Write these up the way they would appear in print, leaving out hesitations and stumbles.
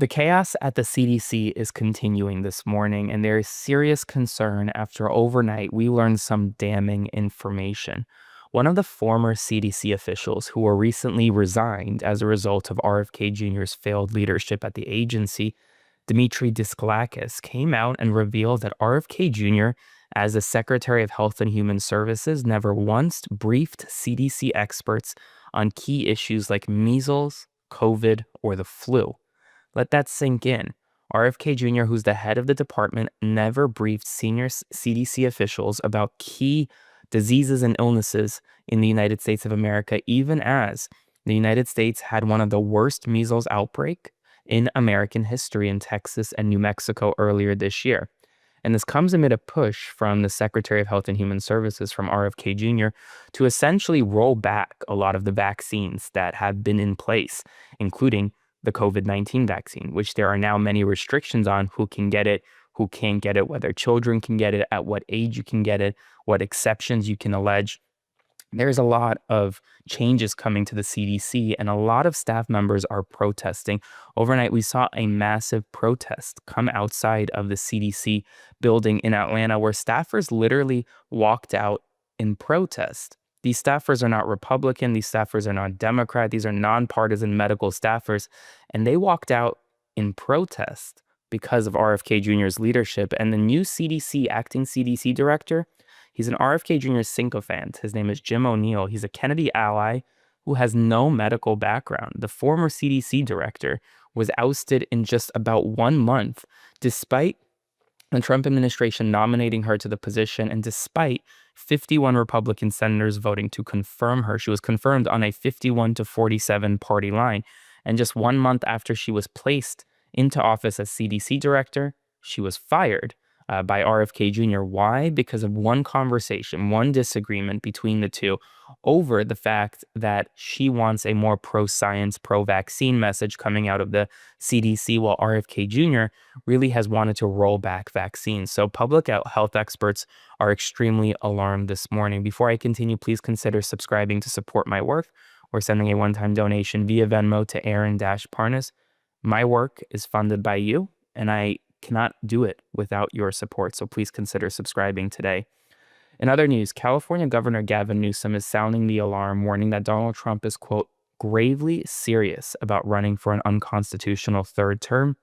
The chaos at the CDC is continuing this morning, and there is serious concern after overnight we learned some damning information. One of the former CDC officials who were recently resigned as a result of RFK Jr.'s failed leadership at the agency, Dmitry Diskalakis, came out and revealed that RFK Jr., as the Secretary of Health and Human Services, never once briefed CDC experts on key issues like measles, COVID, or the flu. Let that sink in. RFK Jr., who's the head of the department, never briefed senior CDC officials about key diseases and illnesses in the United States of America, even as the United States had one of the worst measles outbreak in American history in Texas and New Mexico earlier this year. And this comes amid a push from the Secretary of Health and Human Services, from RFK Jr., to essentially roll back a lot of the vaccines that have been in place, including the COVID-19 vaccine, which there are now many restrictions on who can get it, who can't get it, whether children can get it, at what age you can get it, what exceptions you can allege. There's a lot of changes coming to the CDC, and a lot of staff members are protesting. Overnight, we saw a massive protest come outside of the CDC building in Atlanta, where staffers literally walked out in protest. These staffers are not Republican. These staffers are not Democrat. These are nonpartisan medical staffers. And they walked out in protest because of RFK Jr.'s leadership. And the new acting CDC director, he's an RFK Jr. sycophant. His name is Jim O'Neill. He's a Kennedy ally who has no medical background. The former CDC director was ousted in just about 1 month, despite the Trump administration nominating her to the position, and despite 51 Republican senators voting to confirm her. She was confirmed on a 51-47 party line. And just 1 month after she was placed into office as CDC director, she was fired by RFK Jr. Why? Because of one conversation, one disagreement between the two over the fact that she wants a more pro-science, pro-vaccine message coming out of the CDC, while RFK Jr. really has wanted to roll back vaccines. So public health experts are extremely alarmed this morning. Before I continue, please consider subscribing to support my work or sending a one-time donation via Venmo to Aaron-Parnas. My work is funded by you, and I cannot do it without your support, so please consider subscribing today. In other news, California Governor Gavin Newsom is sounding the alarm, warning that Donald Trump is, quote, gravely serious about running for an unconstitutional third term,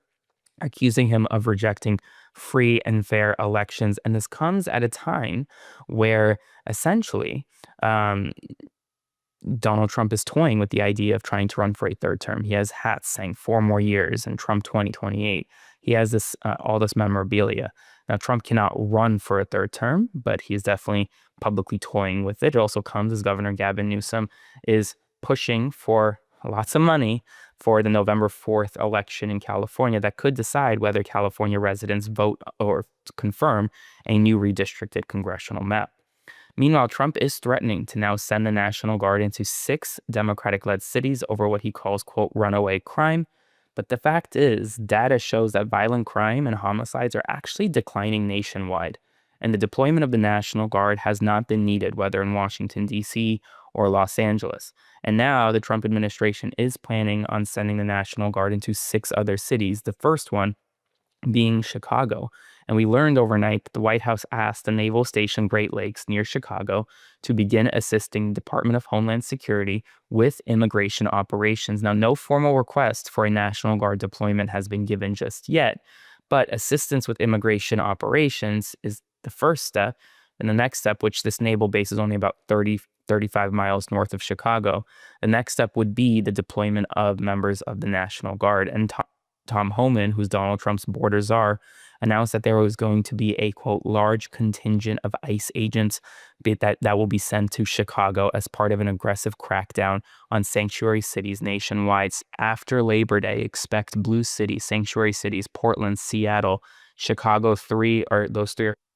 accusing him of rejecting free and fair elections. And this comes at a time where essentially Donald Trump is toying with the idea of trying to run for a third term. He has hats saying 4 more years and Trump 2028. He has this all this memorabilia. Now, Trump cannot run for a third term, but he is definitely publicly toying with it. It also comes as Governor Gavin Newsom is pushing for lots of money for the November 4th election in California that could decide whether California residents vote or confirm a new redistricted congressional map. Meanwhile, Trump is threatening to now send the National Guard into 6 Democratic-led cities over what he calls, quote, runaway crime. But the fact is, data shows that violent crime and homicides are actually declining nationwide, and the deployment of the National Guard has not been needed, whether in Washington, D.C. or Los Angeles. And now the Trump administration is planning on sending the National Guard into 6 other cities, the first one being Chicago. And we learned overnight that the White House asked the Naval Station Great Lakes near Chicago to begin assisting the Department of Homeland Security with immigration operations. Now, no formal request for a National Guard deployment has been given just yet, but assistance with immigration operations is the first step. And the next step, which this naval base is only about 35 miles north of Chicago, the next step would be the deployment of members of the National Guard. And Tom Homan, who's Donald Trump's border czar, announced that there was going to be a, quote, large contingent of ICE agents that will be sent to Chicago as part of an aggressive crackdown on sanctuary cities nationwide. After Labor Day, expect blue cities, sanctuary cities, Portland, Seattle, Chicago, those 3 are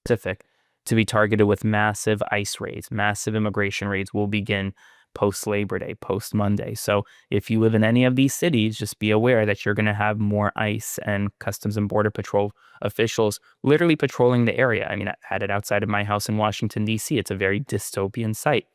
specific, to be targeted with massive ICE raids. Massive immigration raids will begin post-Labor Day, post-Monday. So if you live in any of these cities, just be aware that you're going to have more ICE and Customs and Border Patrol officials literally patrolling the area. I mean, I had it outside of my house in Washington, D.C. It's a very dystopian sight.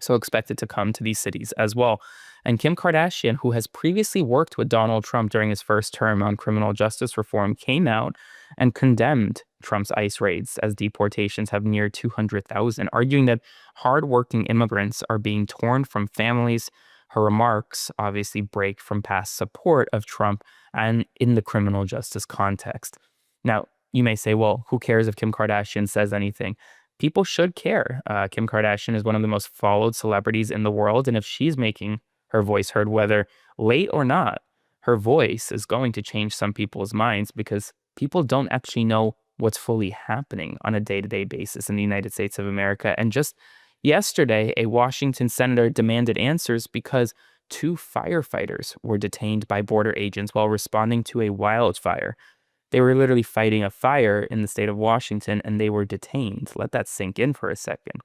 So expect it to come to these cities as well. And Kim Kardashian, who has previously worked with Donald Trump during his first term on criminal justice reform, came out and condemned Trump's ICE raids as deportations have neared 200,000, arguing that hardworking immigrants are being torn from families. Her remarks obviously break from past support of Trump and in the criminal justice context. Now, you may say, well, who cares if Kim Kardashian says anything? People should care. Kim Kardashian is one of the most followed celebrities in the world, and if she's making her voice heard, whether late or not, her voice is going to change some people's minds because people don't actually know what's fully happening on a day-to-day basis in the United States of America. And just yesterday, a Washington senator demanded answers because two firefighters were detained by border agents while responding to a wildfire. They were literally fighting a fire in the state of Washington, and they were detained. Let that sink in for a second.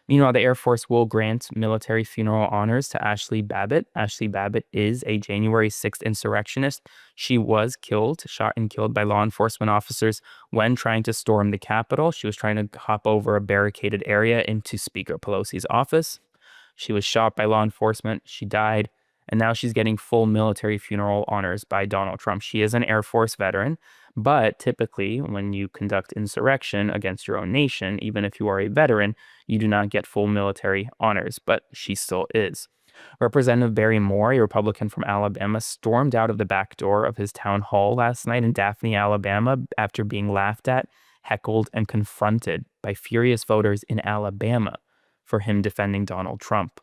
Meanwhile, the Air Force will grant military funeral honors to Ashley Babbitt. Ashley Babbitt is a January 6th insurrectionist. She was shot and killed by law enforcement officers when trying to storm the Capitol. She was trying to hop over a barricaded area into Speaker Pelosi's office. She was shot by law enforcement. She died. And now she's getting full military funeral honors by Donald Trump. She is an Air Force veteran, but typically when you conduct insurrection against your own nation, even if you are a veteran, you do not get full military honors, but she still is. Representative Barry Moore, a Republican from Alabama, stormed out of the back door of his town hall last night in Daphne, Alabama, after being laughed at, heckled, and confronted by furious voters in Alabama for him defending Donald Trump.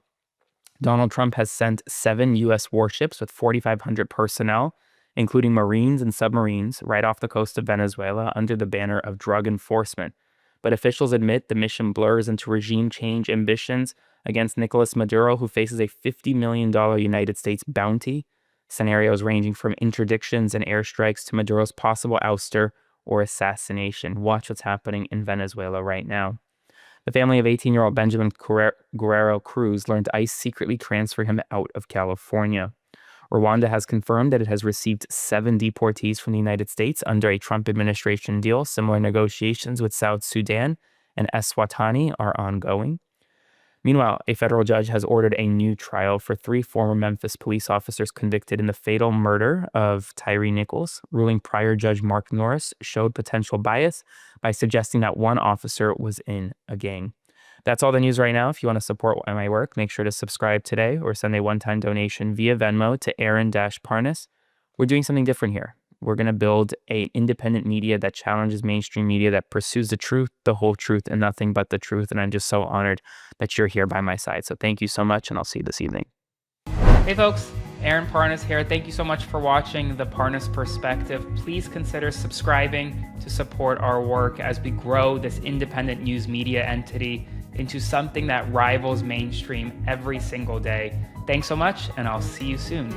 Donald Trump has sent 7 U.S. warships with 4,500 personnel, including Marines and submarines, right off the coast of Venezuela under the banner of drug enforcement. But officials admit the mission blurs into regime change ambitions against Nicolas Maduro, who faces a $50 million United States bounty. Scenarios ranging from interdictions and airstrikes to Maduro's possible ouster or assassination. Watch what's happening in Venezuela right now. The family of 18-year-old Benjamin Guerrero Cruz learned ICE secretly transferred him out of California. Rwanda has confirmed that it has received 7 deportees from the United States under a Trump administration deal. Similar negotiations with South Sudan and Eswatini are ongoing. Meanwhile, a federal judge has ordered a new trial for 3 former Memphis police officers convicted in the fatal murder of Tyree Nichols, ruling prior Judge Mark Norris showed potential bias by suggesting that one officer was in a gang. That's all the news right now. If you want to support my work, make sure to subscribe today or send a one-time donation via Venmo to Aaron-Parnas. We're doing something different here. We're going to build an independent media that challenges mainstream media, that pursues the truth, the whole truth, and nothing but the truth. And I'm just so honored that you're here by my side. So thank you so much, and I'll see you this evening. Hey folks, Aaron Parnas here. Thank you so much for watching The Parnas Perspective. Please consider subscribing to support our work as we grow this independent news media entity into something that rivals mainstream every single day. Thanks so much, and I'll see you soon.